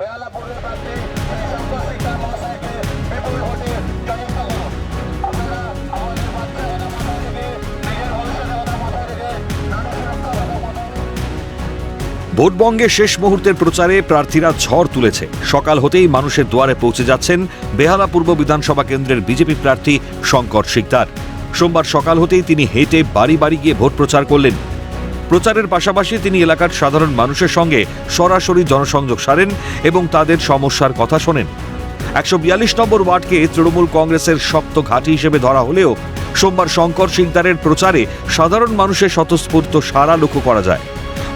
ভোটবঙ্গে শেষ মুহূর্তের প্রচারে প্রার্থীরা ঝড় তুলেছে। সকাল হতেই মানুষের দুয়ারে পৌঁছে যাচ্ছেন বেহালা পূর্ব বিধানসভা কেন্দ্রের বিজেপি প্রার্থী শঙ্কর শিকদার। সোমবার সকাল হতেই তিনি হেঁটে বাড়ি বাড়ি গিয়ে ভোট প্রচার করলেন। প্রচারের পাশাপাশি তিনি এলাকার সাধারণ মানুষের সঙ্গে সরাসরি জনসংযোগ সারেন এবং তাদের সমস্যার কথা শোনেন। 142 নম্বর ওয়ার্ডকে তৃণমূল কংগ্রেসের শক্ত ঘাঁটি হিসেবে ধরা হলেও সোমবার শঙ্কর শিকদারের প্রচারে সাধারণ মানুষের স্বতঃস্ফূর্ত সাড়া লক্ষ্য করা যায়।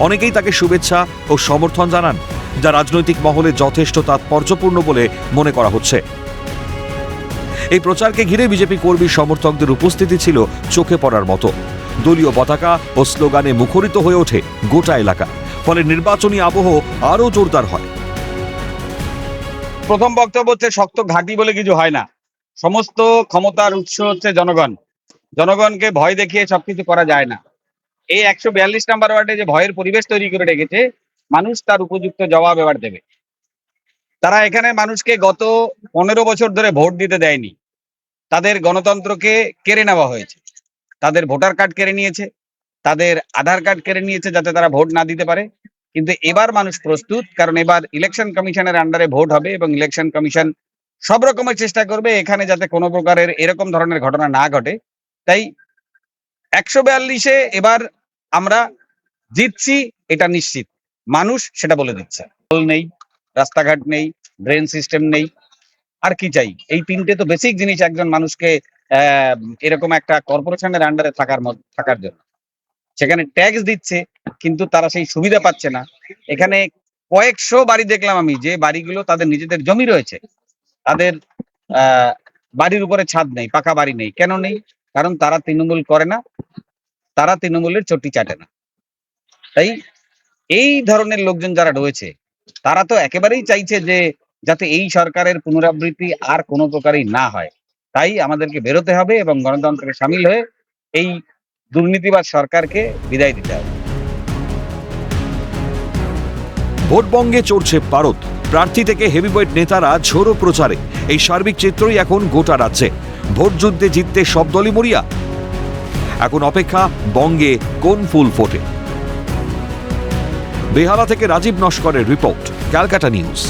অনেকেই তাকে শুভেচ্ছা ও সমর্থন জানান, যা রাজনৈতিক মহলে যথেষ্ট তাৎপর্যপূর্ণ বলে মনে করা হচ্ছে। এই প্রচারকে ঘিরে বিজেপি কর্মী সমর্থকদের উপস্থিতি ছিল চোখে পড়ার মতো। দলীয় পতাকা ও স্লোগানে মুখরিত হয়ে ওঠে গোটা এলাকা, ফলে নির্বাচনী আবহ আরও জোরদার হয়। প্রথম বক্তব্য হচ্ছে, শক্ত ঘাঁটি বলে কিছু হয় না। সমস্ত ক্ষমতার উৎস হচ্ছে জনগণ। জনগণকে ভয় দেখিয়ে সবকিছু করা যায় না। এই 142 নাম্বার ওয়ার্ডে যে ভয়ের পরিবেশ তৈরি করে রেখেছে, মানুষ তার উপযুক্ত জবাব এবার দেবে। তারা এখানে মানুষকে গত 15 বছর ধরে ভোট দিতে দেয়নি। তাদের গণতন্ত্রকে কেড়ে নেওয়া হয়েছে। তাদের ভোটার কার্ড কেড়ে নিয়েছে, তাদের আধার কার্ড কেড়ে নিয়েছে যাতে তারা ভোট না দিতে পারে। কিন্তু এবার মানুষ প্রস্তুত, কারণ এবার ইলেকশন কমিশনের আন্ডারে ভোট হবে এবং ইলেকশন কমিশন সব রকমের চেষ্টা করবে এখানে যাতে কোনো প্রকারের এরকম ধরনের ঘটনা না ঘটে। তাই 142-এ এবার আমরা জিতছি, এটা নিশ্চিত। মানুষ সেটা বলে দিচ্ছে। জল নেই, রাস্তাঘাট নেই, ড্রেন সিস্টেম নেই, আর কি চাই? এই তিনটে তো বেসিক জিনিস একজন মানুষকে এরকম একটা কর্পোরেশনের আন্ডারে থাকার জন্য। সেখানে ট্যাক্স দিচ্ছে কিন্তু তারা সেই সুবিধা পাচ্ছে না। এখানে কয়েকশো বাড়ি দেখলাম আমি, যে বাড়িগুলো তাদের নিজেদের জমি রয়েছে, তাদের বাড়ির উপরে ছাদ নেই, পাকা বাড়ি নেই। কেন নেই? কারণ তারা তৃণমূল করে না, তারা তৃণমূলের চটি চাটে না। তাই এই ধরনের লোকজন যারা রয়েছে তারা তো একেবারেই চাইছে যে যাতে এই সরকারের পুনরাবৃত্তি আর কোনো প্রকারই না হয়। তাই আমাদেরকে বেরোতে হবে এবং গণতন্ত্রে সামিল হয়ে এই দুর্নীতিবাদ সরকারকে বিদায় দিতে হবে। ভোটবঙ্গে চড়ছে পারদ। প্রার্থী থেকে হেভিওয়েট নেতারা ঝোড়ো প্রচারে। এই সার্বিক চিত্রই এখন গোটা রাজ্যে। ভোট যুদ্ধে জিততে সব দলই মরিয়া। এখন অপেক্ষা বঙ্গে কোন ফুল ফোটে। বেহালা থেকে রাজীব নস্করের রিপোর্ট, ক্যালকাটা নিউজ।